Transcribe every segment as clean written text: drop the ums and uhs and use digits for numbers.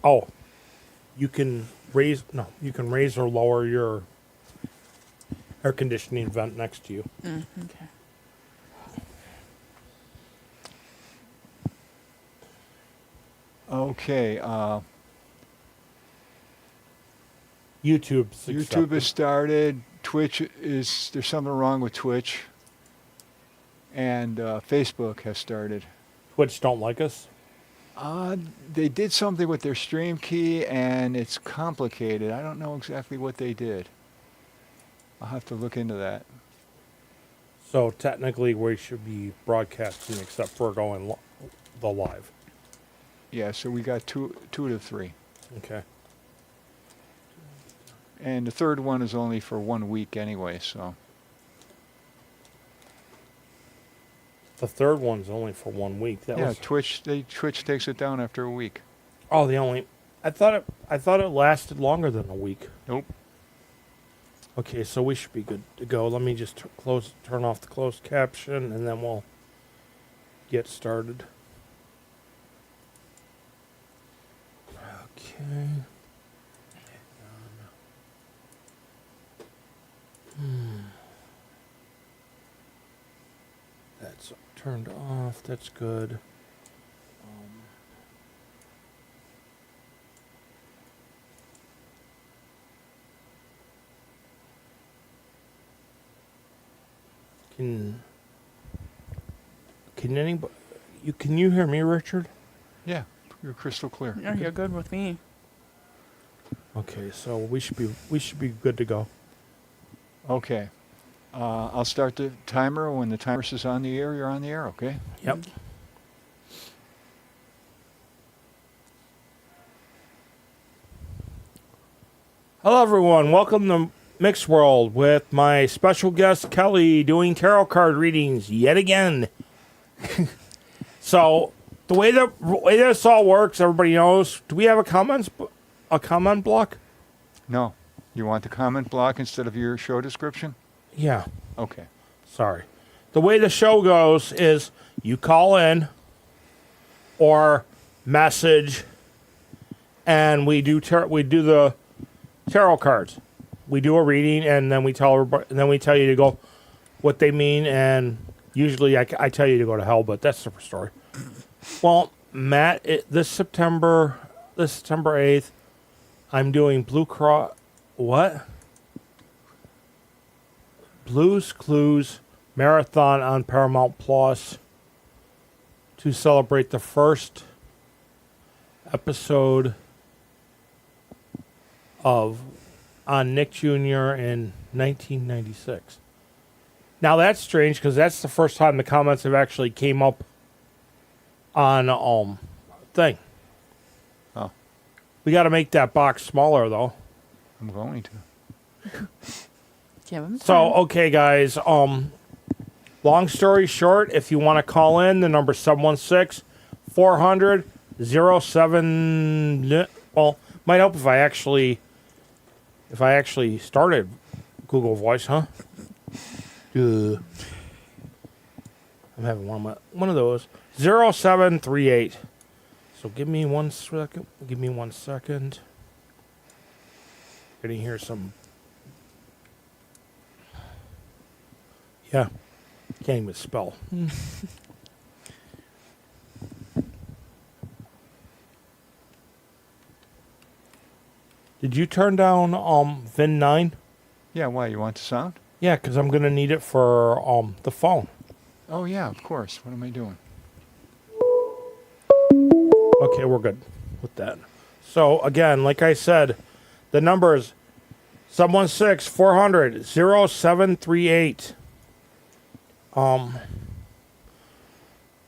Oh, you can raise or lower your air conditioning vent next to you. Okay. Okay. YouTube's YouTube accepted. has started. There's something wrong with Twitch. And Facebook has started. Twitch don't like us. They did something with their stream key, and it's complicated. I don't know exactly what they did. I'll have to look into that. So technically, we should be broadcasting, except for going the live. Yeah, so we got two to three. Okay. And the third one is only for 1 week anyway, so. The third one's only for 1 week. Twitch takes it down after a week. Oh, I thought it lasted longer than a week. Nope. Okay, so we should be good to go. Let me just turn off the closed caption, and then we'll get started. Okay. That's turned off. That's good. Can you hear me, Richard? Yeah, you're crystal clear. No, you're good with me. Okay, so we should be good to go. Okay. I'll start the timer. When the timer says on the air, you're on the air, okay? Yep. Hello, everyone. Welcome to Mixed World with my special guest, Kelly, doing tarot card readings yet again. So, the way this all works, everybody knows, do we have a comment block? No. You want the comment block instead of your show description? Yeah. Okay. Sorry. The way the show goes is you call in or message, and we do the tarot cards. We do a reading, and then we tell everybody, and then we tell you to go what they mean, and usually I tell you to go to hell, but that's a different story. Well, Matt, this September 8th, I'm doing Blue Cross. What? Blues Clues Marathon on Paramount Plus to celebrate the first episode on Nick Jr. in 1996. Now that's strange because that's the first time the comments have actually came up on thing. Oh. We got to make that box smaller though. I'm going to. Give him So, time. okay, guys. Long story short, if you want to call in, the number 716-400-07. Well, might help if I actually started Google Voice, huh? I'm having one of those. 0738. So give me 1 second. Give me 1 second. Gonna hear some. Yeah. Can't even spell. Did you turn down VIN 9? Yeah, why? You want the sound? Yeah, because I'm gonna need it for the phone. Oh, yeah, of course. What am I doing? Okay, we're good with that. So again, like I said, the number is 716-400-0738.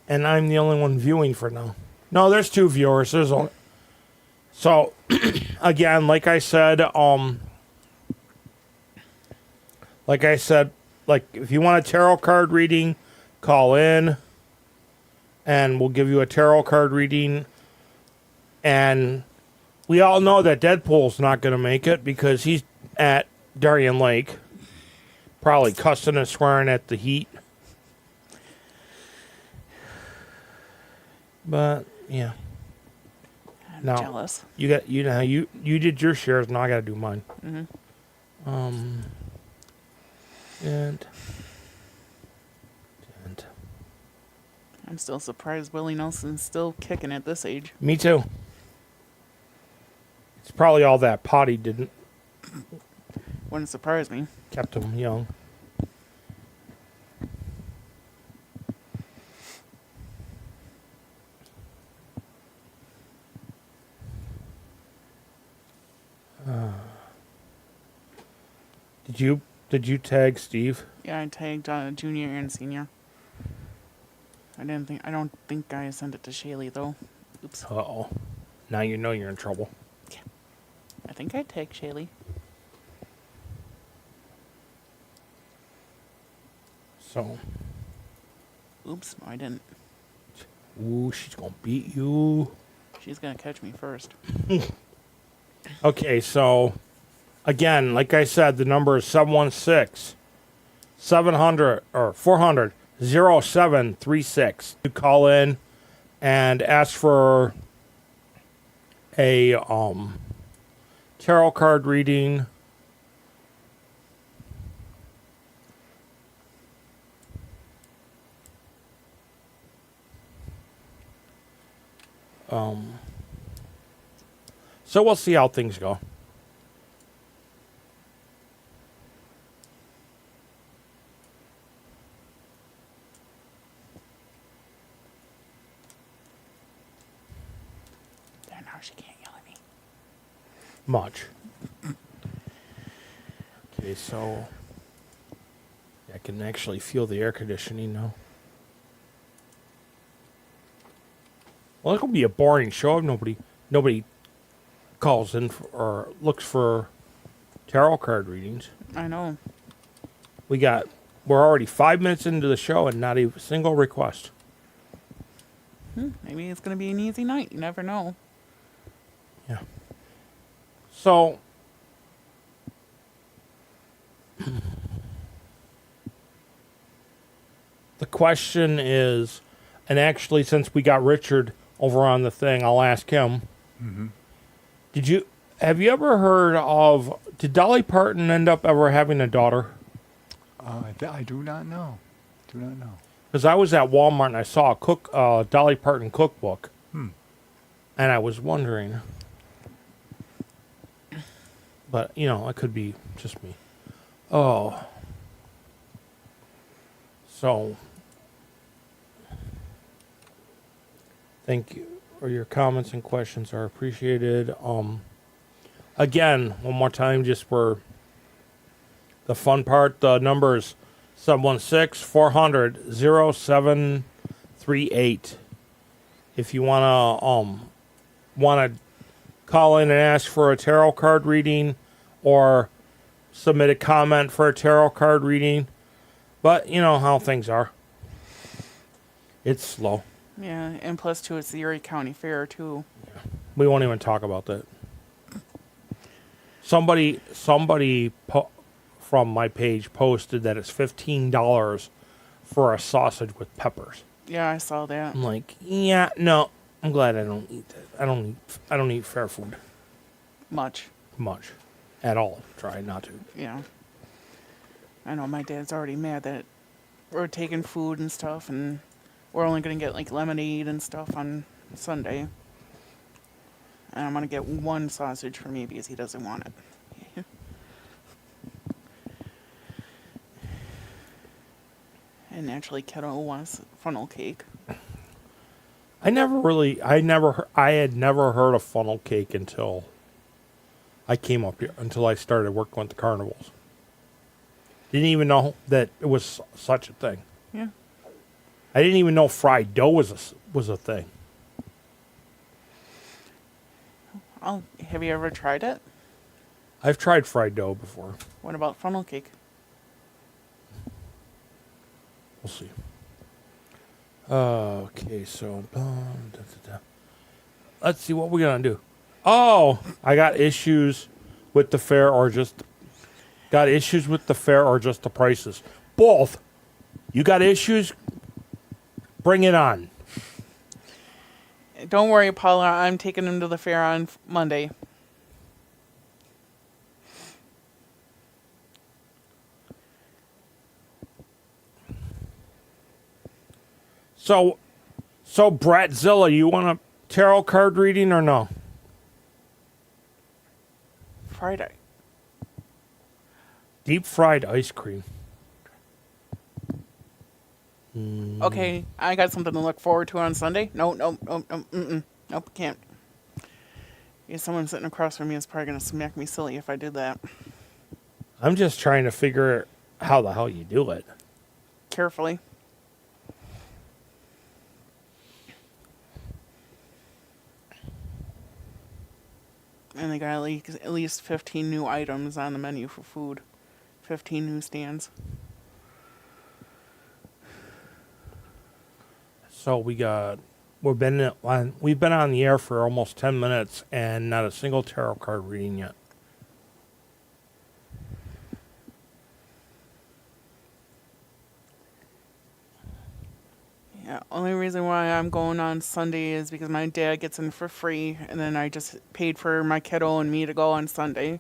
And I'm the only one viewing for now. No, there's 2 viewers. There's only. So again, like I said, like if you want a tarot card reading, call in and we'll give you a tarot card reading. And we all know that Deadpool's not going to make it because he's at Darien Lake, probably cussing and swearing at the heat. But, yeah. I'm Now, jealous. you did your shares. Now I got to do mine. Mm-hmm. And I'm still surprised Willie Nelson's still kicking at this age. me too. It's probably all that potty didn't Wouldn't surprise me. kept him young. Did you tag Steve? Yeah, I tagged junior and senior. I don't think I sent it to Shaylee though. Oops. Uh-oh. Now you know you're in trouble. I think I tagged Shaylee. So, Oops, no, I didn't. ooh, she's gonna beat you. She's gonna catch me first. Okay, so again, like I said, the number is 716 700 or 400 0736. You call in and ask for a tarot card reading. So we'll see how things go. There, now she can't yell at me. Much. Okay, so I can actually feel the air conditioning now. Well, it's gonna be a boring show if nobody calls in or looks for tarot card readings. I know. We're already 5 minutes into the show and not a single request. Maybe it's gonna be an easy night. You never know. Yeah. So the question is, and actually since we got Richard over on the thing, I'll ask him. Mm-hmm. Have you ever heard of, did Dolly Parton end up ever having a daughter? I do not know. Do not know. Because I was at Walmart and I saw a Dolly Parton cookbook. And I was wondering. But, it could be just me. Oh. So, thank you for your comments and questions are appreciated. Again, one more time, just for the fun part, the number is 716-400-0738. If you wanna call in and ask for a tarot card reading or submit a comment for a tarot card reading. But you know how things are. It's slow. Yeah, and plus two, it's the Erie County Fair too. We won't even talk about that. Somebody from my page posted that it's $15 for a sausage with peppers. Yeah, I saw that. I'm like, yeah, no. I'm glad I don't eat that. I don't eat fair food Much. at all. Try not to. Yeah. I know my dad's already mad that we're taking food and stuff, and we're only gonna get like lemonade and stuff on Sunday. And I'm gonna get one sausage for me because he doesn't want it. And naturally, Kiddo wants funnel cake. I had never heard of funnel cake until I came up here, until I started working with the carnivals. Didn't even know that it was such a thing. Yeah. I didn't even know fried dough was a thing. Have you ever tried it? I've tried fried dough before. What about funnel cake? We'll see. Okay, so let's see what we're gonna do. Oh, I got issues with the fare or just the prices. Both. You got issues? Bring it on. Don't worry, Paula. I'm taking him to the fair on Monday. So Bratzilla, you want a tarot card reading or no? Friday. Deep fried ice cream. Okay, I got something to look forward to on Sunday. No, nope, can't. Yeah, someone sitting across from me is probably gonna smack me silly if I did that. I'm just trying to figure how the hell you do it. Carefully. And they got at least 15 new items on the menu for food. 15 new stands. So we've been on the air for almost 10 minutes and not a single tarot card reading yet. Yeah, only reason why I'm going on Sunday is because my dad gets in for free, and then I just paid for my kiddo and me to go on Sunday.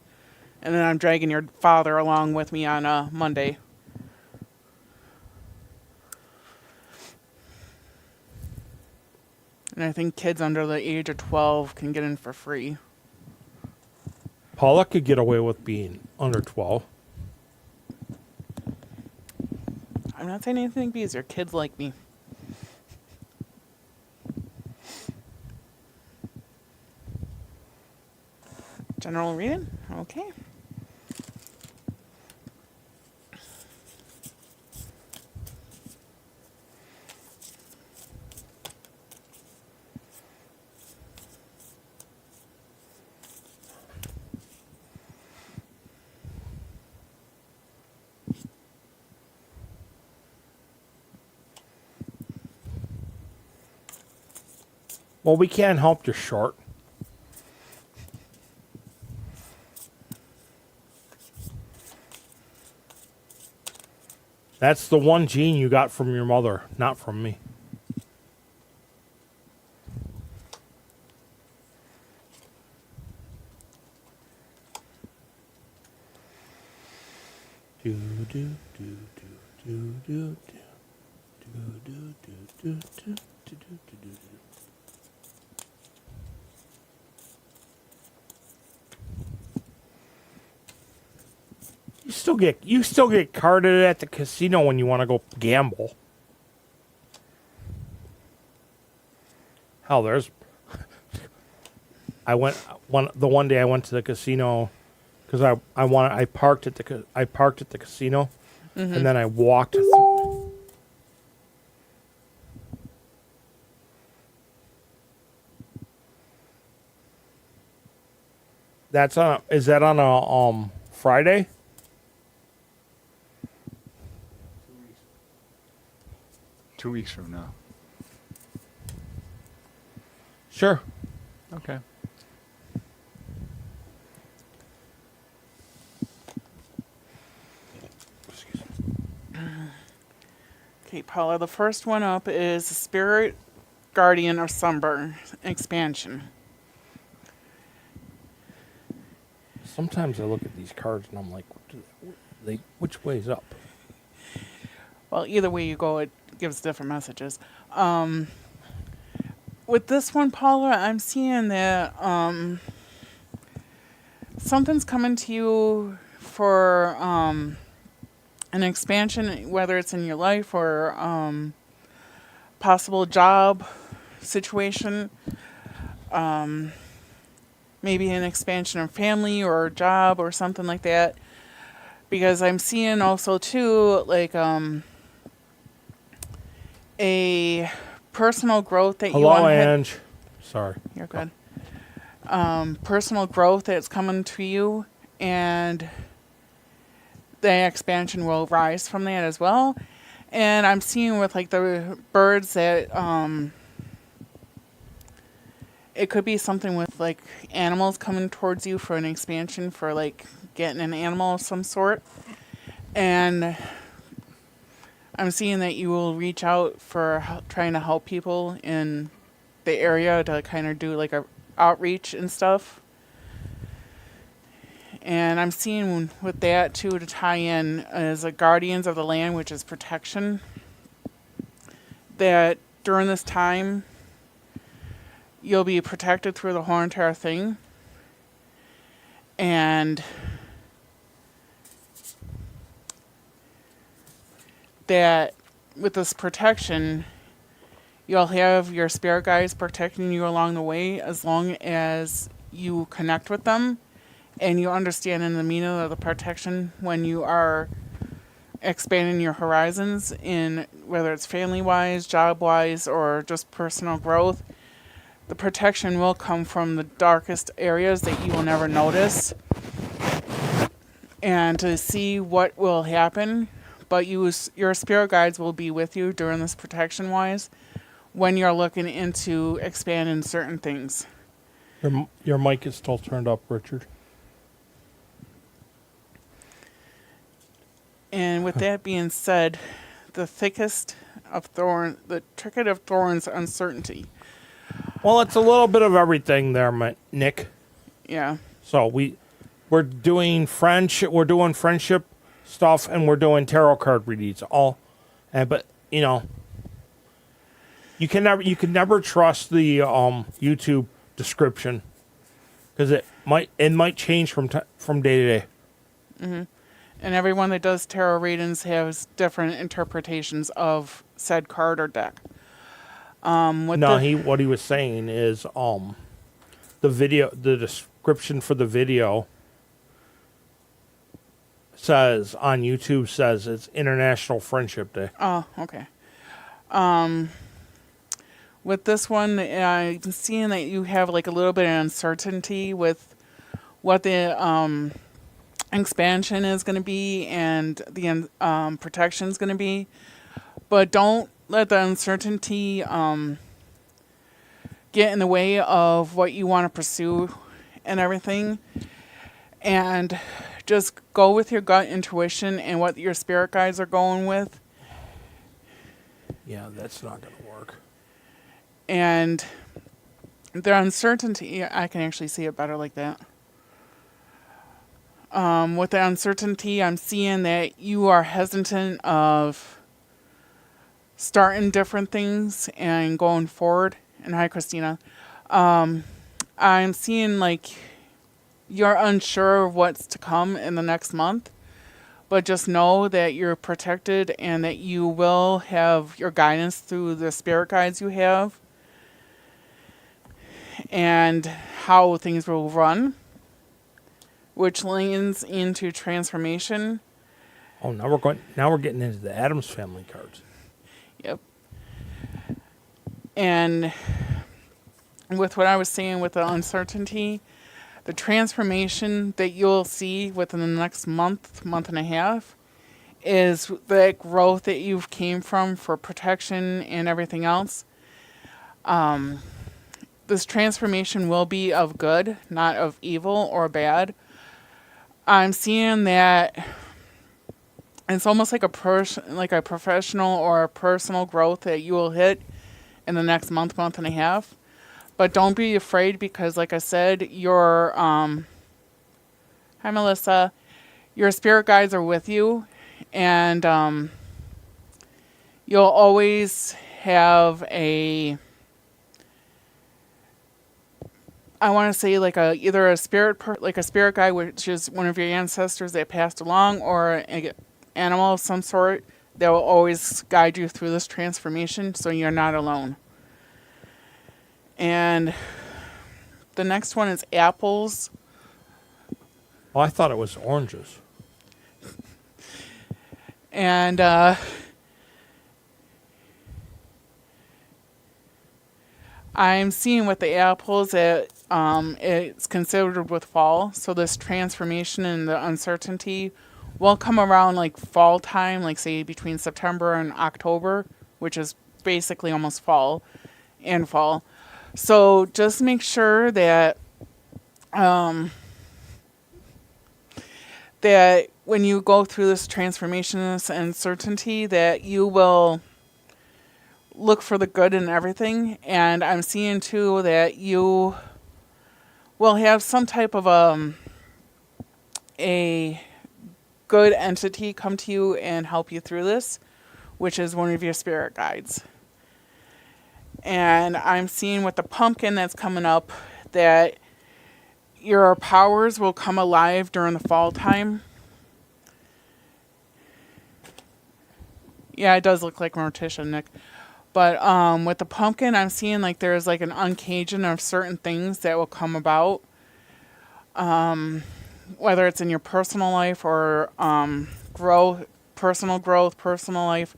And then I'm dragging your father along with me on Monday. And I think kids under the age of 12 can get in for free. Paula could get away with being under 12. I'm not saying anything because your kids like me. General reading? Okay. Well, we can't help you're short. That's the one gene you got from your mother, not from me. Do do do do do do do do do do do do do do. You still get carded at the casino when you want to go gamble. Hell, there's. The one day I went to the casino because I parked at the casino, and then I walked through. Is that on a Friday? Two weeks from now. Sure. Okay. Okay, Paula, the first one up is Spirit Guardian of Summer expansion. Sometimes I look at these cards and I'm like, which way's up? Well, either way you go, it gives different messages. With this one, Paula, I'm seeing that something's coming to you for an expansion, whether it's in your life or possible job situation. Maybe an expansion of family or job or something like that. Because I'm seeing also, too, like a personal growth that you want Hello, to Ange. Sorry. You're good. Personal growth that's coming to you, and the expansion will rise from that as well. And I'm seeing with like the birds that it could be something with like animals coming towards you for an expansion for like getting an animal of some sort. And I'm seeing that you will reach out for trying to help people in the area to kind of do like a outreach and stuff. And I'm seeing with that too to tie in as a Guardians of the Land, which is protection, that during this time you'll be protected through the whole entire thing. And that with this protection, you'll have your spirit guides protecting you along the way as long as you connect with them and you understand in the meaning of the protection when you are expanding your horizons in whether it's family-wise, job-wise, or just personal growth. The protection will come from the darkest areas that you will never notice, and to see what will happen. But your spirit guides will be with you during this protection-wise when you're looking into expanding certain things. Your mic is still turned up, Richard. And with that being said, the thickest of thorns, the thicket of thorns, uncertainty. Well, it's a little bit of everything there, Nick. Yeah. So we're doing friendship stuff, and we're doing tarot card readings. But you can never trust the YouTube description because it might change from day to day. Mm-hmm. And everyone that does tarot readings has different interpretations of said card or deck. What he was saying is the description for the video says on YouTube says it's International Friendship Day. Oh, okay. With this one, I'm seeing that you have like a little bit of uncertainty with what the expansion is going to be and the protection is going to be, but don't let the uncertainty get in the way of what you want to pursue and everything, and just go with your gut intuition and what your spirit guides are going with. Yeah, that's not going to work. And the uncertainty, I can actually see it better like that. With the uncertainty, I'm seeing that you are hesitant of starting different things and going forward. And hi, Christina. I'm seeing like you're unsure of what's to come in the next month, but just know that you're protected and that you will have your guidance through the spirit guides you have and how things will run, which leans into transformation. Oh, now we're getting into the Addams Family cards. Yep. And with what I was saying with the uncertainty, the transformation that you'll see within the next month and a half is the growth that you've came from for protection and everything else. This transformation will be of good, not of evil or bad. I'm seeing that it's almost like a professional or a personal growth that you will hit in the next month and a half. But don't be afraid because, like I said, your hi Melissa, your spirit guides are with you, and you'll always have I want to say either a spirit guide, which is one of your ancestors that passed along, or an animal of some sort that will always guide you through this transformation, so you're not alone. And the next one is apples. Oh, I thought it was oranges. And I'm seeing with the apples that it's considered with fall. So this transformation and the uncertainty will come around like fall time, like say between September and October, which is basically almost fall. So just make sure that that when you go through this transformation, this uncertainty, that you will look for the good in everything. And I'm seeing too that you will have some type of a good entity come to you and help you through this, which is one of your spirit guides. And I'm seeing with the pumpkin that's coming up that your powers will come alive during the fall time. Yeah, it does look like Morticia, Nick. But with the pumpkin, I'm seeing like there's like an uncaging of certain things that will come about. Whether it's in your personal life or personal growth, personal life,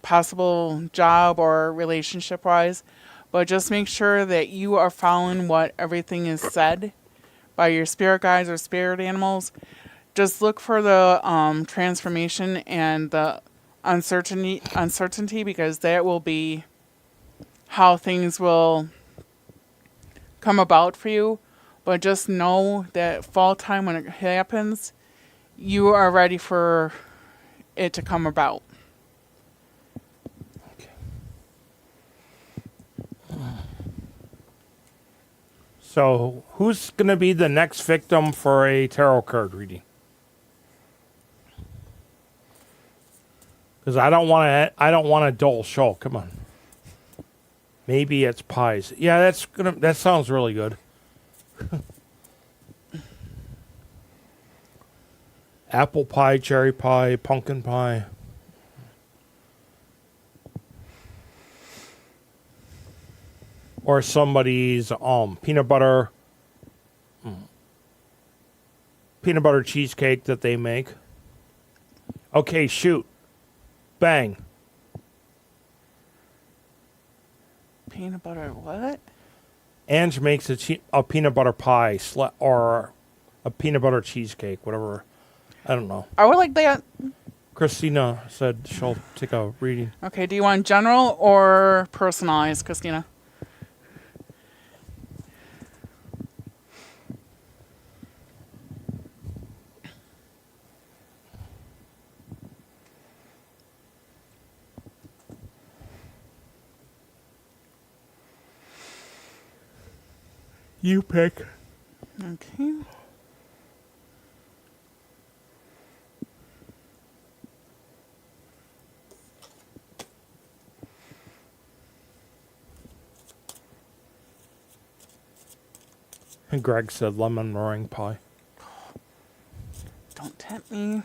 possible job or relationship-wise. But just make sure that you are following what everything is said by your spirit guides or spirit animals. Just look for the transformation and the uncertainty, because that will be how things will come about for you. But just know that fall time, when it happens, you are ready for it to come about. So, who's going to be the next victim for a tarot card reading? Because I don't want a dull show. Come on. Maybe it's pies. Yeah, that sounds really good. Apple pie, cherry pie, pumpkin pie. Or somebody's peanut butter cheesecake that they make. Okay, shoot. Bang. Peanut butter what? Ange makes a peanut butter pie or a peanut butter cheesecake, whatever. I don't know. I would like that. Christina said she'll take a reading. Okay, do you want general or personalized, Christina? You pick. Okay. And Greg said lemon meringue pie. Don't tempt me.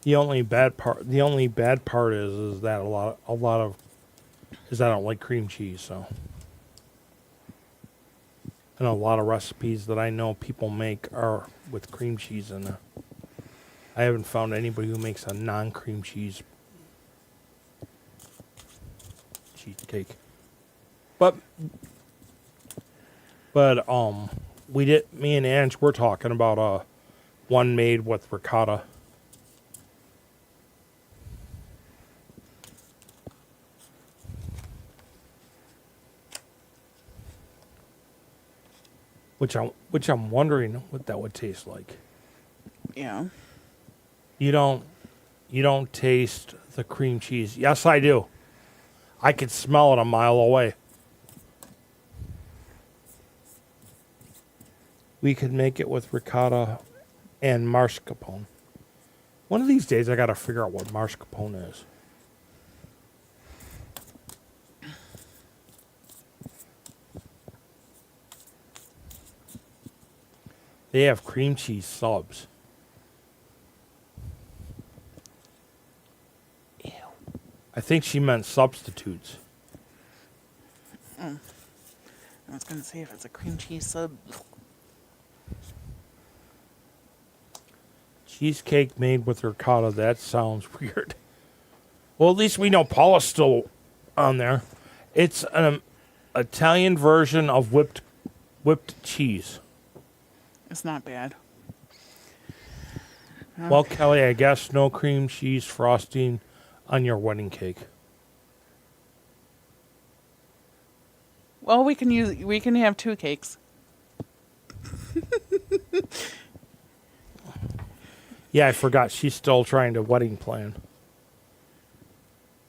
The only bad part is that a lot of is I don't like cream cheese, so I know a lot of recipes that I know people make are with cream cheese in it. I haven't found anybody who makes a non-cream cheese cheesecake. But me and Ange were talking about one made with ricotta. Which I'm wondering what that would taste like. Yeah. You don't taste the cream cheese. Yes, I do. I could smell it a mile away. We could make it with ricotta and mascarpone. One of these days I gotta figure out what mascarpone is. They have cream cheese subs. Ew. I think she meant substitutes. I was going to say if it's a cream cheese sub. Cheesecake made with ricotta. That sounds weird. Well, at least we know Paula's still on there. It's an Italian version of whipped cheese. It's not bad. Well, Kelly, I guess no cream cheese frosting on your wedding cake. Well, we can have two cakes. Yeah, I forgot. She's still trying to wedding plan.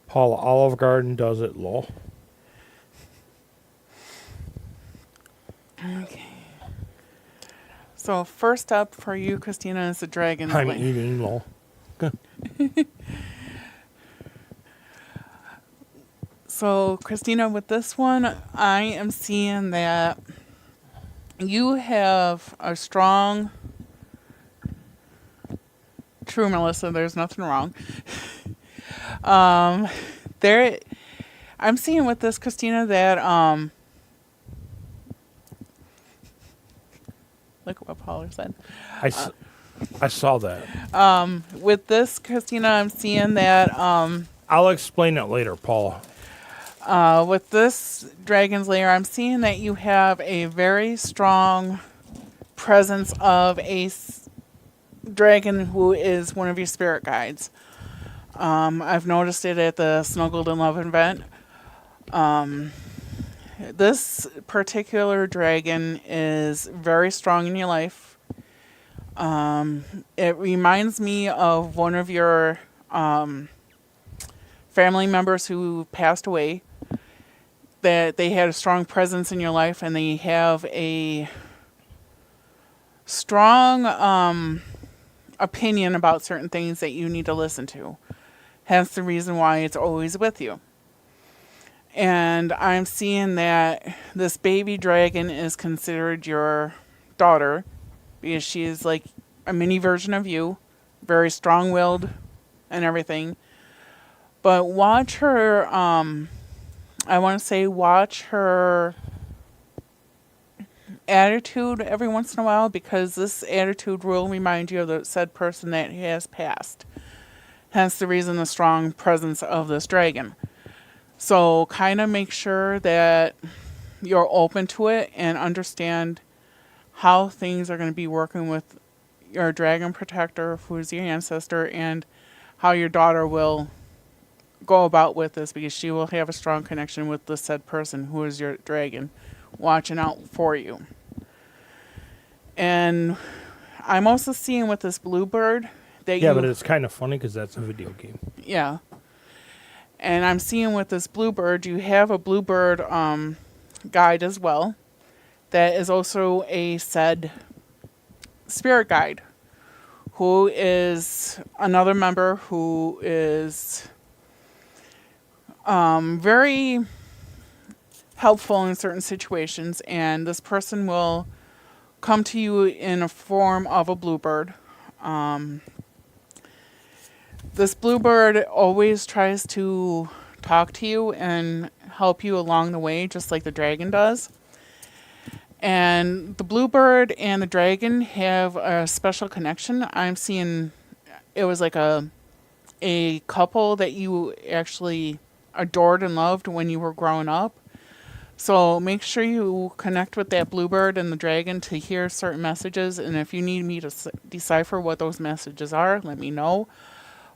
Paula Olive Garden does it, lol. Okay. So first up for you, Christina, is the dragon's I'm lair. eating, lol. So, Christina, with this one, I am seeing that you have a strong. True, Melissa. There's nothing wrong. There, I'm seeing with this, Christina, that look at what Paula said. I saw that. With this, Christina, I'm seeing that I'll explain it later, Paula. with this dragon's lair, I'm seeing that you have a very strong presence of a dragon who is one of your spirit guides. I've noticed it at the Snuggled in Love event. This particular dragon is very strong in your life. It reminds me of one of your family members who passed away, that they had a strong presence in your life and they have a strong opinion about certain things that you need to listen to. Hence the reason why it's always with you. And I'm seeing that this baby dragon is considered your daughter because she is like a mini version of you, very strong-willed and everything. But watch her, I want to say watch her attitude every once in a while, because this attitude will remind you of the said person that has passed. Hence the reason the strong presence of this dragon. So kind of make sure that you're open to it and understand how things are going to be working with your dragon protector, who is your ancestor, and how your daughter will go about with this, because she will have a strong connection with the said person who is your dragon, watching out for you. And I'm also seeing with this bluebird that Yeah, but it's kind of funny because that's a video game. yeah. And I'm seeing with this bluebird, you have a bluebird guide as well. That is also a said spirit guide, who is another member who is very helpful in certain situations. And this person will come to you in a form of a bluebird. This bluebird always tries to talk to you and help you along the way, just like the dragon does. And the bluebird and the dragon have a special connection. I'm seeing it was like a couple that you actually adored and loved when you were growing up. So make sure you connect with that bluebird and the dragon to hear certain messages. And if you need me to decipher what those messages are, let me know.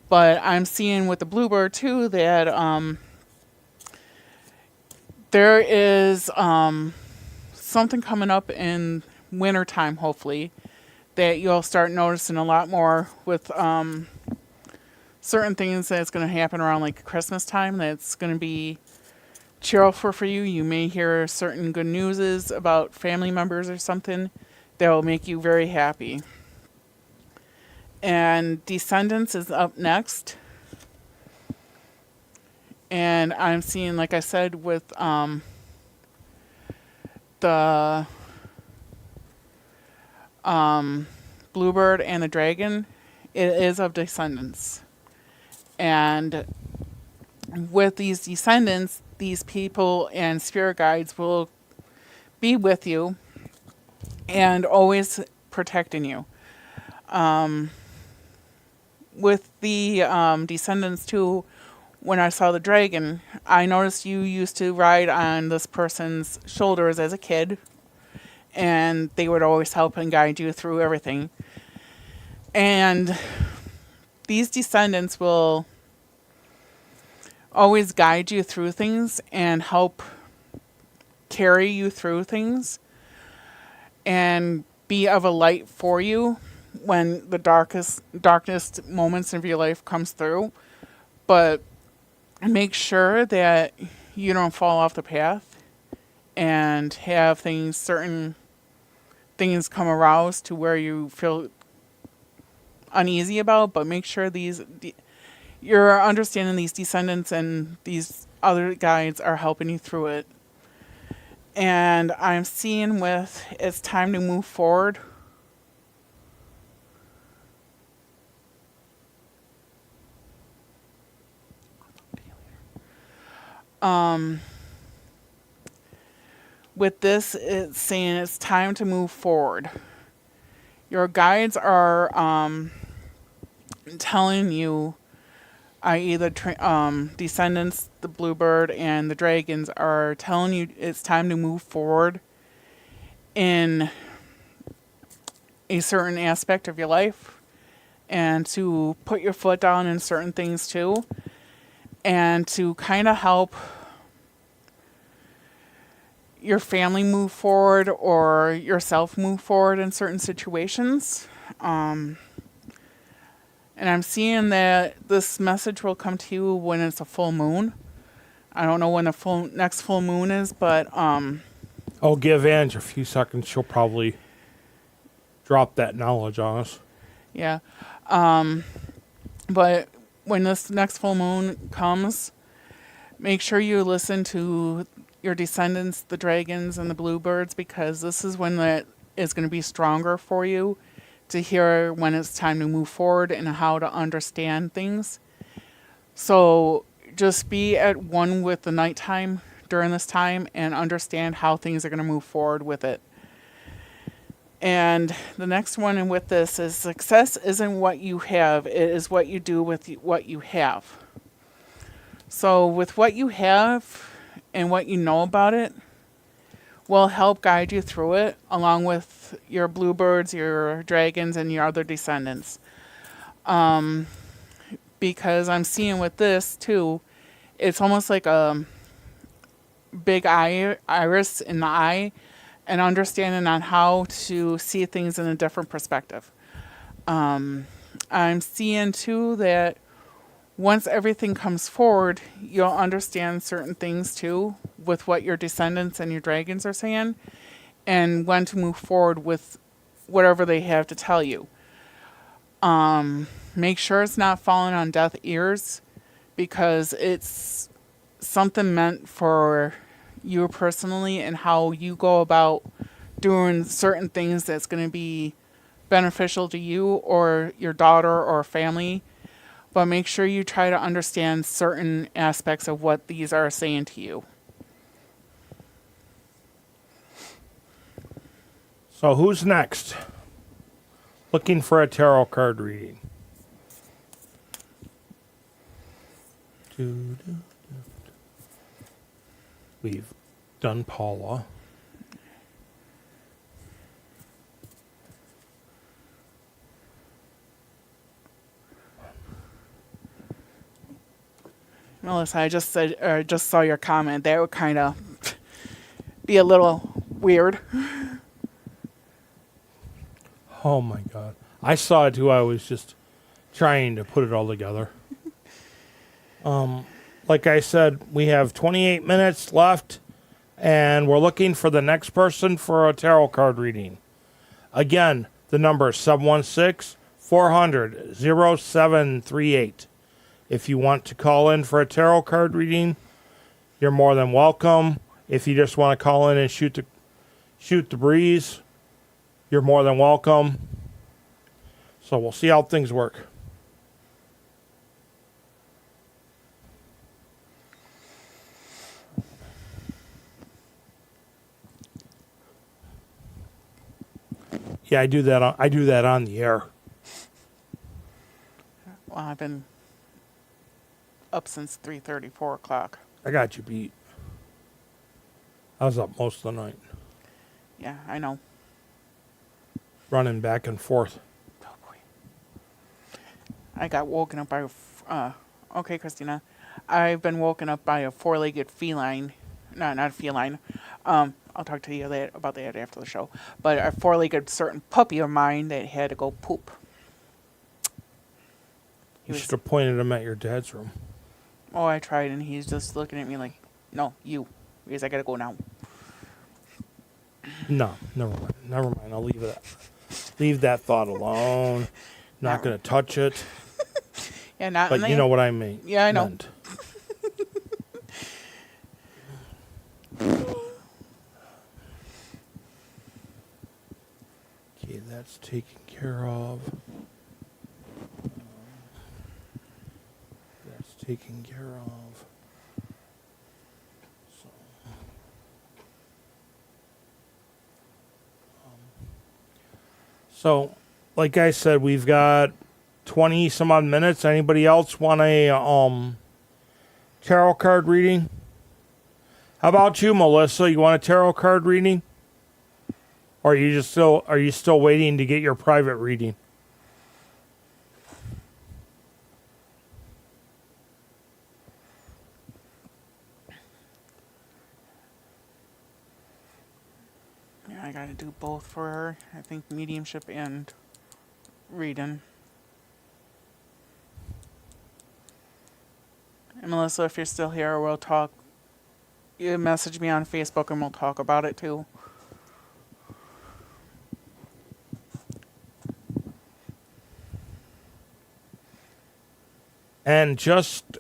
But I'm seeing with the bluebird too that there is something coming up in wintertime, hopefully, that you'll start noticing a lot more with certain things that's going to happen around like Christmas time that's going to be cheerful for you. You may hear certain good news about family members or something that will make you very happy. And Descendants is up next. And I'm seeing, like I said, with the bluebird and the dragon, it is of Descendants. And with these Descendants, these people and spirit guides will be with you and always protecting you. With the Descendants too, when I saw the dragon, I noticed you used to ride on this person's shoulders as a kid, and they would always help and guide you through everything. And these Descendants will always guide you through things and help carry you through things and be of a light for you when the darkest moments of your life comes through, but make sure that you don't fall off the path and have certain things come arouse to where you feel uneasy about, but make sure you're understanding these descendants and these other guides are helping you through it. And I'm seeing it's time to move forward. With this, it's saying it's time to move forward. Your guides are telling you, i.e. the descendants, the bluebird, and the dragons are telling you it's time to move forward in a certain aspect of your life and to put your foot down in certain things too, and to kind of help your family move forward or yourself move forward in certain situations. And I'm seeing that this message will come to you when it's a full moon. I don't know when the next full moon is, but I'll give Ange a few seconds. She'll probably drop that knowledge on us. Yeah. But when this next full moon comes, make sure you listen to your descendants, the dragons and the bluebirds, because this is when that is going to be stronger for you to hear when it's time to move forward and how to understand things. So just be at one with the nighttime during this time and understand how things are going to move forward with it. And the next one with this is success isn't what you have, it is what you do with what you have. So with what you have and what you know about it will help guide you through it, along with your bluebirds, your dragons, and your other descendants. Because I'm seeing with this too, it's almost like a big iris in the eye, and understanding on how to see things in a different perspective. I'm seeing too that once everything comes forward, you'll understand certain things too with what your descendants and your dragons are saying, and when to move forward with whatever they have to tell you. Make sure it's not falling on deaf ears, because it's something meant for you personally and how you go about doing certain things that's going to be beneficial to you or your daughter or family. But make sure you try to understand certain aspects of what these are saying to you. So who's next? Looking for a tarot card reading. We've done Paula. Melissa, I just saw your comment. That would kind of be a little weird. Oh my God. I saw it too. I was just trying to put it all together. Like I said, we have 28 minutes left, and we're looking for the next person for a tarot card reading. Again, the number is 716-400-0738. If you want to call in for a tarot card reading, you're more than welcome. If you just want to call in and shoot the breeze, you're more than welcome. So we'll see how things work. Yeah, I do that on the air. Well, I've been up since 3:30, 4 o'clock. I got you beat. I was up most of the night, Yeah, I know. running back and forth. Oh boy. I got woken up by okay, Christina. I've been woken up by a four-legged feline. No, not a feline. A I'll talk to you about that after the show. But a 4-legged certain puppy of mine that had to go poop. You should have pointed him at your dad's room. Oh, I tried, and he's just looking at me like, no, you, because I gotta go now. No, never mind. Never mind. I'll leave it. Leave that thought alone. Not going to touch it. Yeah, not. But you know what I mean. Yeah, I know. Meant. Okay, that's taken care of. That's taken care of. So, so, like I said, we've got 20 some odd minutes. Anybody else want a tarot card reading? How about you, Melissa? You want a tarot card reading? Or are you still waiting to get your private reading? Yeah, I gotta do both for her. I think mediumship and reading. And Melissa, if you're still here, we'll talk. You message me on Facebook and we'll talk about it too. And just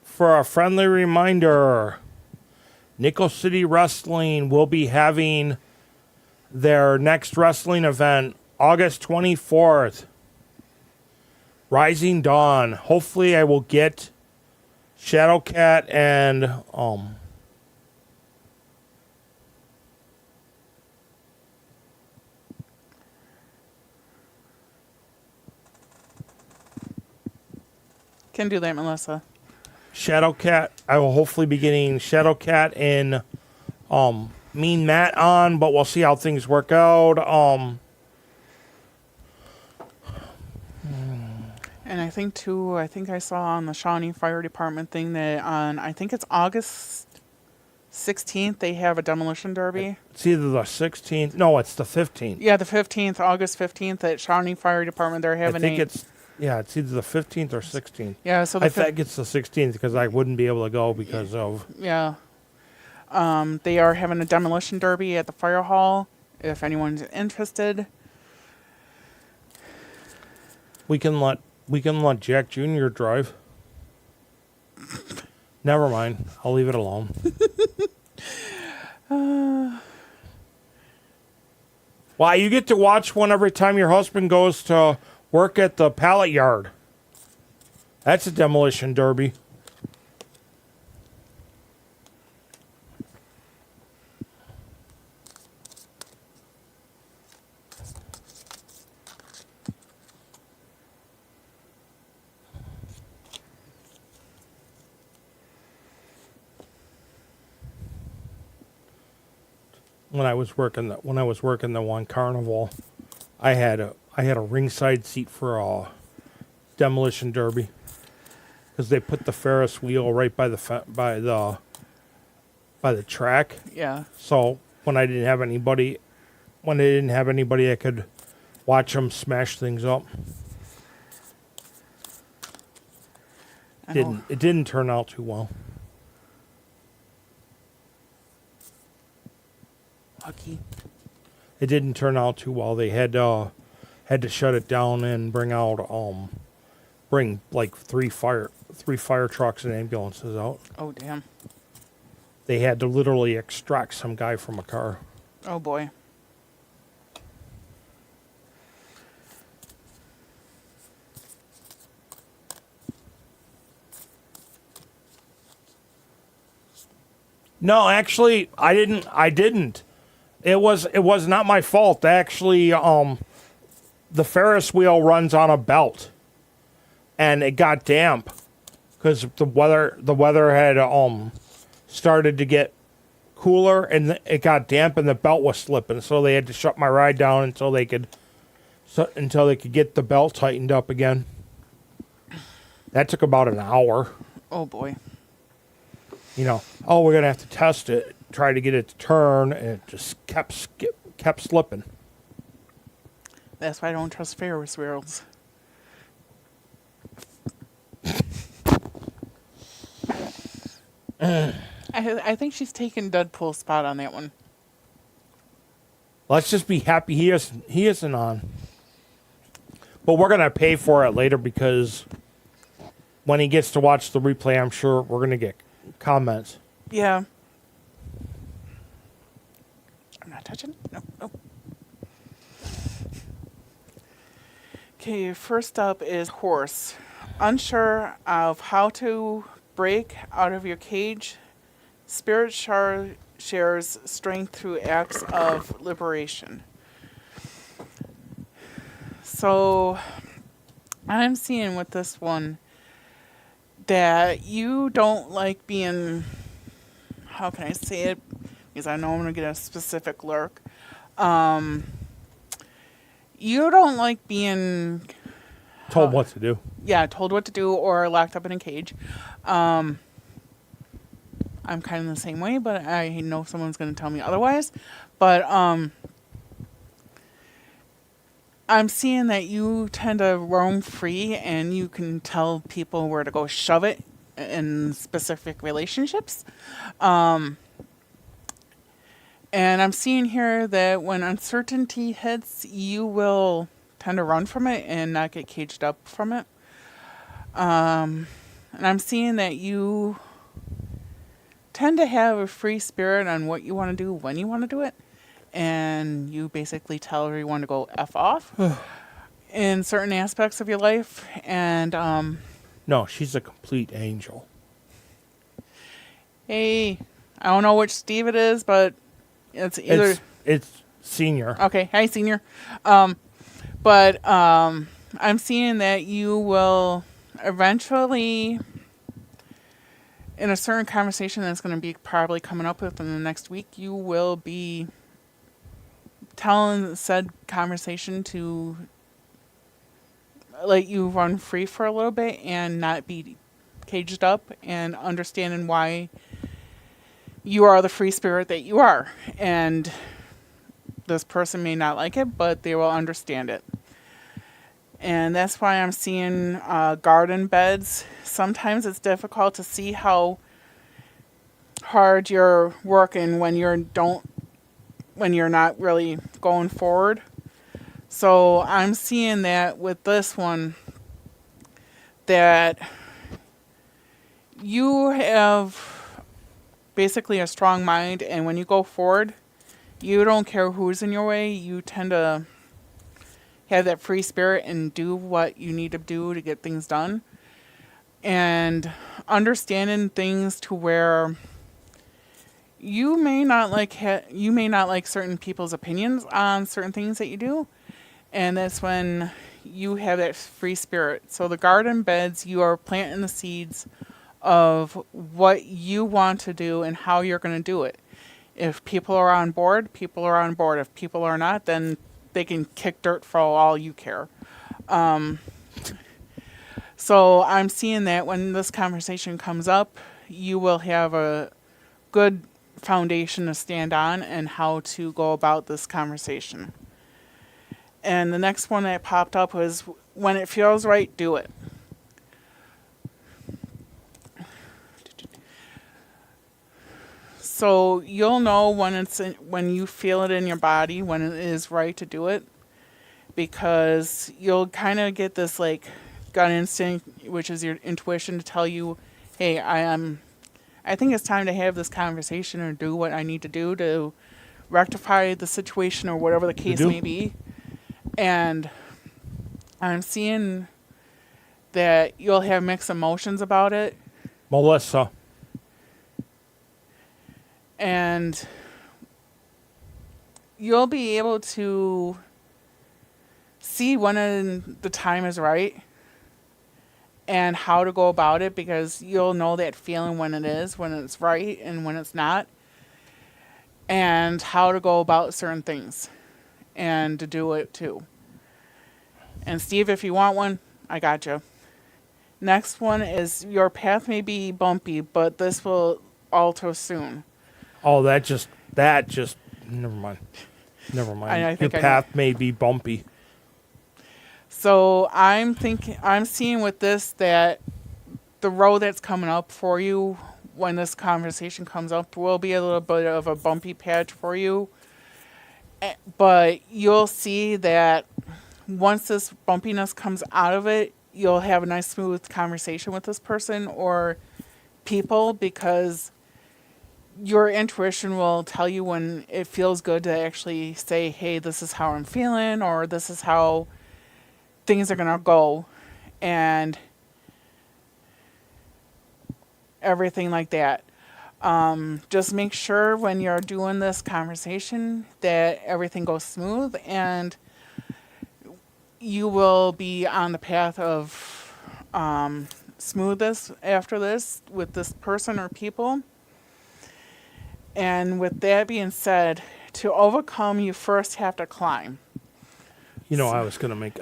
for a friendly reminder, Nickel City Wrestling will be having their next wrestling event August 24th. Rising Dawn. Hopefully I will get Shadowcat and Can do that, Melissa. Shadowcat. I will hopefully be getting Shadowcat and Mean Matt on, but we'll see how things work out. And I think too, I saw on the Shawnee Fire Department thing that on, I think it's August 16th, they have a demolition derby. It's either the 16th. No, it's the 15th. Yeah, the 15th, August 15th at Shawnee Fire Department. They're having it's either the 15th or 16th. Yeah, so I think it's the 16th because I wouldn't be able to go because of... Yeah. They are having a demolition derby at the fire hall. If anyone's interested. We can let Jack Jr. drive. Never mind. I'll leave it alone. Why, you get to watch one every time your husband goes to work at the pallet yard. That's a demolition derby. When I was working the one carnival, I had a ringside seat for a demolition derby because they put the Ferris wheel right by the track. Yeah. So when they didn't have anybody, I could watch them smash things up. It didn't turn out too well. Lucky. It didn't turn out too well. They had to shut it down and bring like three fire trucks and ambulances out. Oh, damn. They had to literally extract some guy from a car. Oh, boy. No, actually, I didn't. It was not my fault. Actually, the Ferris wheel runs on a belt, and it got damp because the weather had started to get cooler, and it got damp, and the belt was slipping. So they had to shut my ride down until they could get the belt tightened up again. That took about an hour. Oh, boy. We're gonna have to test it tried to get it to turn, and it just kept slipping. That's why I don't trust Ferris wheels. I think she's taken Deadpool's spot on that one. Let's just be happy he isn't on. But we're gonna pay for it later because when he gets to watch the replay, I'm sure we're gonna get comments. Yeah. I'm not touching it. No. Okay, first up is horse. Unsure of how to break out of your cage, spirit shares strength through acts of liberation. So, I'm seeing with this one that you don't like being, how can I say it? Because I know I'm going to get a specific lurk. You don't like being Told what to do. Yeah, told what to do or locked up in a cage. I'm kind of the same way, but I know someone's going to tell me otherwise. But I'm seeing that you tend to roam free and you can tell people where to go shove it in specific relationships. And I'm seeing here that when uncertainty hits, you will tend to run from it and not get caged up from it. And I'm seeing that you tend to have a free spirit on what you want to do, when you want to do it. And you basically tell everyone to go F off in certain aspects of your life. And, No, she's a complete angel. hey, I don't know which Steve it is, but it's either... It's Senior. Okay, hi, Senior. But I'm seeing that you will eventually, in a certain conversation that's going to be probably coming up within the next week, you will be telling said conversation to let you run free for a little bit and not be caged up, and understanding why you are the free spirit that you are. And this person may not like it, but they will understand it. And that's why I'm seeing garden beds. Sometimes it's difficult to see how hard you're working when you're not really going forward. So I'm seeing that with this one, that you have basically a strong mind, and when you go forward, you don't care who's in your way. You tend to have that free spirit and do what you need to do to get things done. And understanding things to where you may not like certain people's opinions on certain things that you do. And that's when you have that free spirit. So the garden beds, you are planting the seeds of what you want to do and how you're going to do it. If people are on board, people are on board. If people are not, then they can kick dirt for all you care. So I'm seeing that when this conversation comes up, you will have a good foundation to stand on and how to go about this conversation. And the next one that popped up was, when it feels right, do it. So you'll know when you feel it in your body, when it is right to do it, because you'll kind of get this like gut instinct, which is your intuition, to tell you, hey, I think it's time to have this conversation or do what I need to do to rectify the situation or whatever the case may be. And I'm seeing that you'll have mixed emotions about it. Melissa. And you'll be able to see when the time is right and how to go about it, because you'll know that feeling when it's right and when it's not, and how to go about certain things and to do it too. And Steve, if you want one, I got you. Next one is, your path may be bumpy, but this will alter soon. Oh, that just. Never mind. Never mind. I Your think I know. path may be bumpy. So I'm seeing with this that the road that's coming up for you when this conversation comes up will be a little bit of a bumpy patch for you. But you'll see that once this bumpiness comes out of it, you'll have a nice smooth conversation with this person or people, because your intuition will tell you when it feels good to actually say, hey, this is how I'm feeling, or this is how things are going to go, and everything like that. Just make sure when you're doing this conversation that everything goes smooth, and you will be on the path of smoothness after this with this person or people. And with that being said, to overcome, you first have to climb. You know, I was gonna make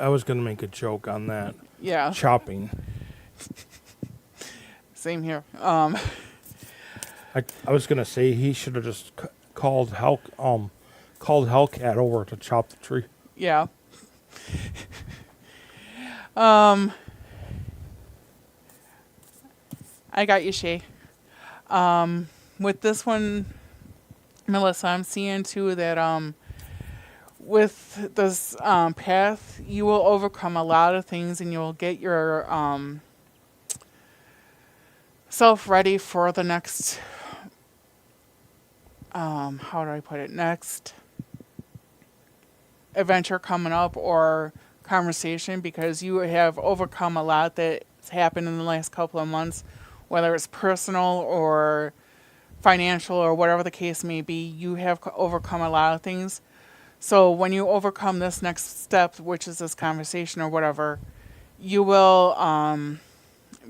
a joke on that. Yeah, Chopping. same here. I was gonna say he should have just called Hellcat over to chop the tree. Yeah. I got you, Shay. With this one, Melissa, I'm seeing too that with this path, you will overcome a lot of things, and you'll get your self ready for the next. How do I put it? Next adventure coming up or conversation, because you have overcome a lot that's happened in the last couple of months, whether it's personal or financial or whatever the case may be. You have overcome a lot of things. So when you overcome this next step, which is this conversation or whatever, you will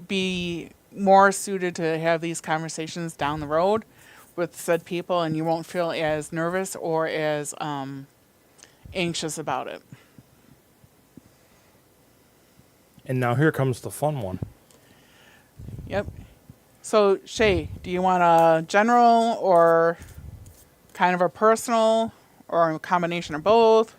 be more suited to have these conversations down the road with said people, and you won't feel as nervous or as anxious about it. And now here comes the fun one. Yep. So, Shay, do you want a general or kind of a personal or a combination of both?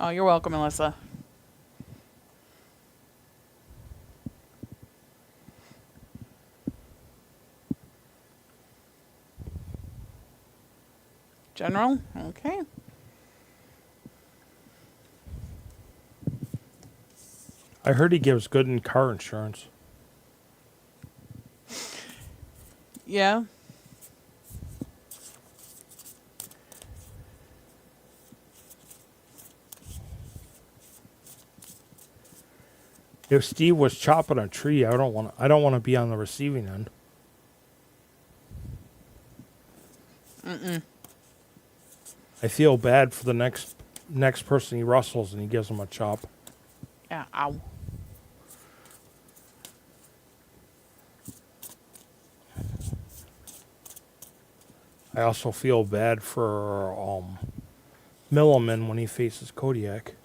Oh, you're welcome, Melissa. General? Okay. I heard he gives good in car insurance. Yeah. If Steve was chopping a tree, I don't want to be on the receiving end. I feel bad for the next person he rustles and he gives him a chop. Yeah, ow. I also feel bad for Milliman when he faces Kodiak.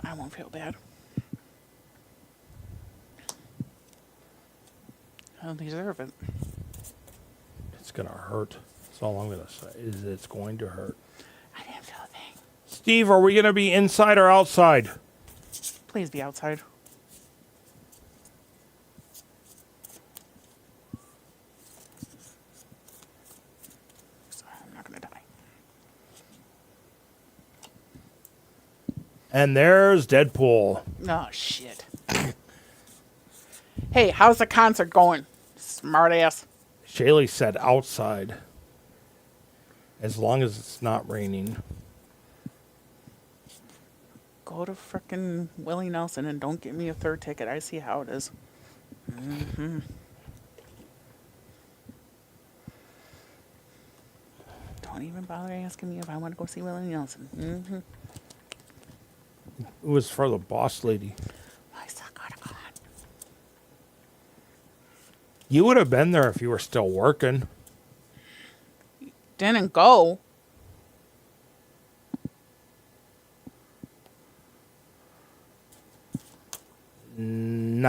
I won't feel bad. I don't deserve it. It's gonna hurt. That's all I'm gonna say. Is it's going to hurt. I didn't feel a thing. Steve, are we gonna be inside or outside? Please be outside. Sorry, I'm not gonna die. And there's Deadpool. Oh, shit. Hey, how's the concert going? Smart ass. Shaylee said outside. As long as it's not raining. Go to frickin' Willie Nelson and don't get me a third ticket. I see how it is. Mm-hmm. Don't even bother asking me if I want to go see Willie Nelson. Mm-hmm. It was for the boss lady. I suck out of God. You would have been there if you were still working. Didn't go.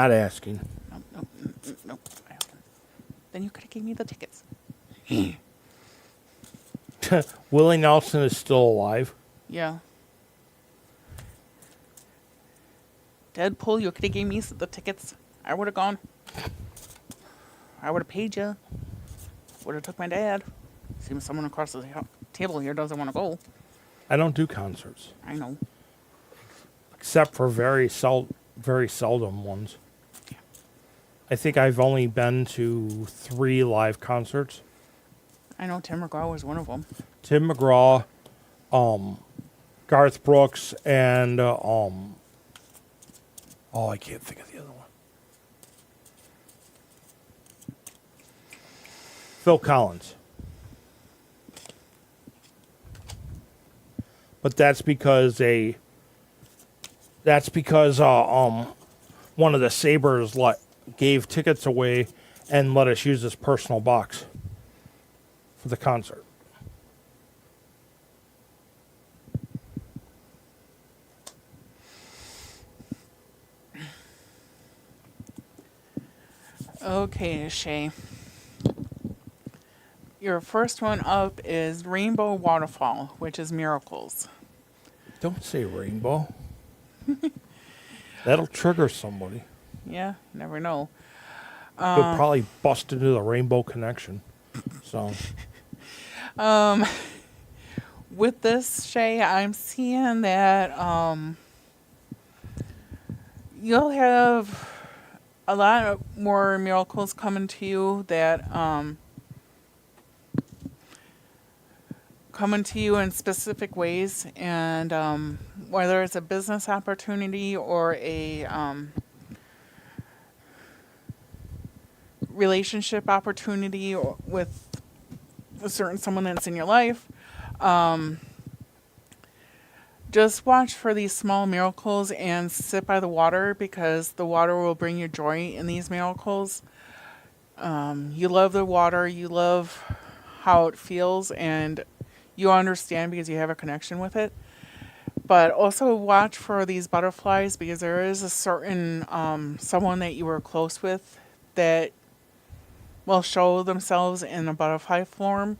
not asking. Nope. Then you could have gave me the tickets. Willie Nelson is still alive. Yeah. Deadpool, you could have gave me the tickets. I would have gone. I would have paid you. Would have took my dad. Seems someone across the table here doesn't want to go. I don't do concerts. I know. Except for very seldom ones. Yeah. I think I've only been to 3 live concerts. I know Tim McGraw was one of them. Tim McGraw, Garth Brooks, and I can't think of the other one. Phil Collins. But that's because one of the Sabres gave tickets away and let us use his personal box for the concert. Okay, Shay. Your first one up is Rainbow Waterfall, which is Miracles. Don't say rainbow. That'll trigger somebody. Yeah, never know. You'll probably bust into the Rainbow Connection. So, with this, Shay, I'm seeing that you'll have a lot more miracles coming to you that coming to you in specific ways, and whether it's a business opportunity or a relationship opportunity with a certain someone that's in your life, just watch for these small miracles and sit by the water, because the water will bring you joy in these miracles. You love the water, you love how it feels, and you understand because you have a connection with it. But also watch for these butterflies, because there is a certain someone that you were close with that will show themselves in a butterfly form,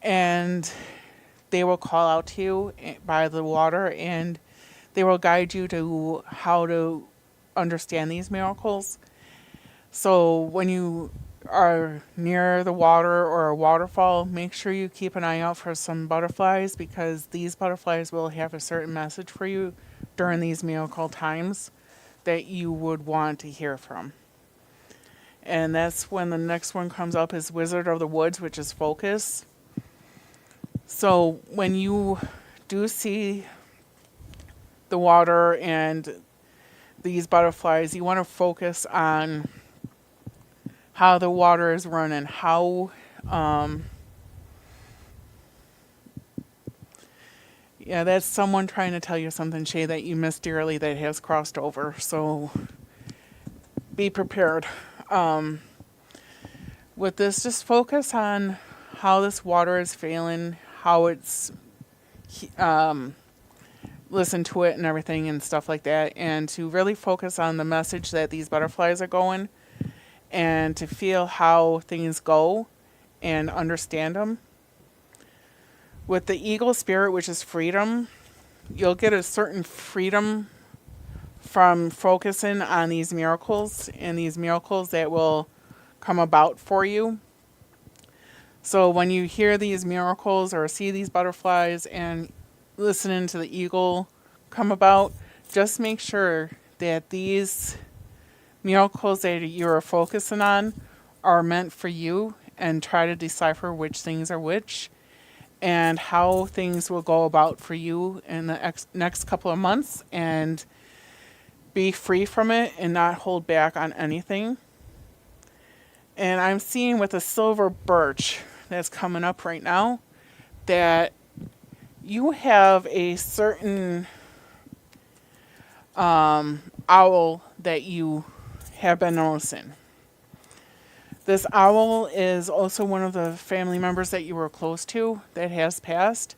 and they will call out to you by the water, and they will guide you to how to understand these miracles. So when you are near the water or a waterfall, make sure you keep an eye out for some butterflies, because these butterflies will have a certain message for you during these miracle times that you would want to hear from. And that's when the next one comes up is Wizard of the Woods, which is focus. So when you do see the water and these butterflies, you want to focus on how the water is running, how that's someone trying to tell you something, Shay, that you miss dearly that has crossed over. So be prepared. With this, just focus on how this water is feeling, how it's listen to it and everything and stuff like that, and to really focus on the message that these butterflies are going, and to feel how things go and understand them. With the eagle spirit, which is freedom, you'll get a certain freedom from focusing on these miracles and these miracles that will come about for you. So when you hear these miracles or see these butterflies and listening to the eagle come about, just make sure that these miracles that you're focusing on are meant for you, and try to decipher which things are which and how things will go about for you in the next couple of months, and be free from it and not hold back on anything. And I'm seeing with the silver birch that's coming up right now that you have a certain owl that you have been noticing. This owl is also one of the family members that you were close to that has passed.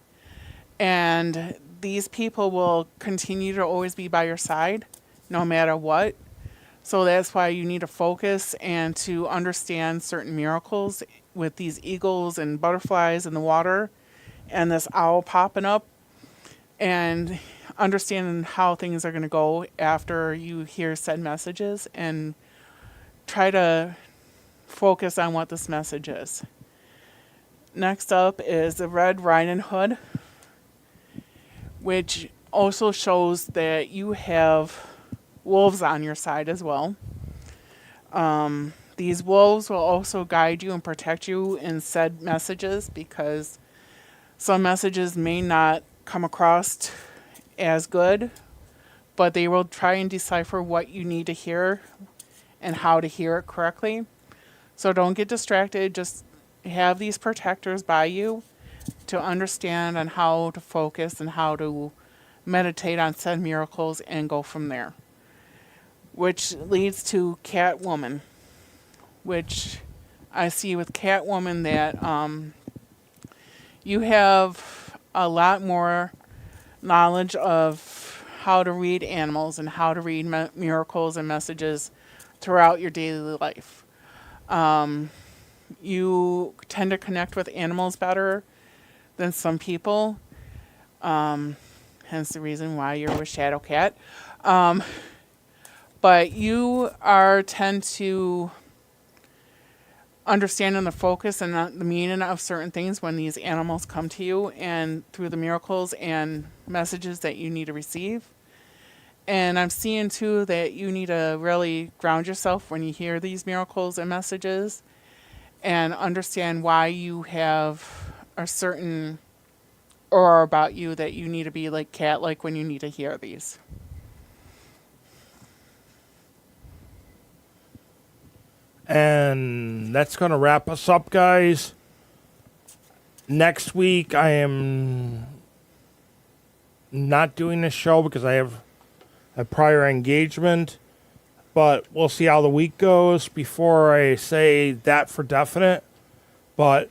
And these people will continue to always be by your side no matter what. So that's why you need to focus and to understand certain miracles with these eagles and butterflies in the water and this owl popping up, and understanding how things are going to go after you hear said messages, and try to focus on what this message is. Next up is the Red Riding Hood, which also shows that you have wolves on your side as well. These wolves will also guide you and protect you in said messages, because some messages may not come across as good, but they will try and decipher what you need to hear and how to hear it correctly. So don't get distracted. Just have these protectors by you to understand on how to focus and how to meditate on said miracles and go from there. Which leads to Catwoman, which I see with Catwoman that you have a lot more knowledge of how to read animals and how to read miracles and messages throughout your daily life. You tend to connect with animals better than some people, hence the reason why you're with Shadow Cat. But you tend to understand the focus and the meaning of certain things when these animals come to you, and through the miracles and messages that you need to receive. And I'm seeing too that you need to really ground yourself when you hear these miracles and messages, and understand why you have a certain aura about you that you need to be like cat-like when you need to hear these. And that's going to wrap us up, guys. Next week, I am not doing this show because I have a prior engagement. But we'll see how the week goes before I say that for definite. But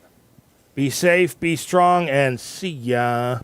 be safe, be strong, and see ya.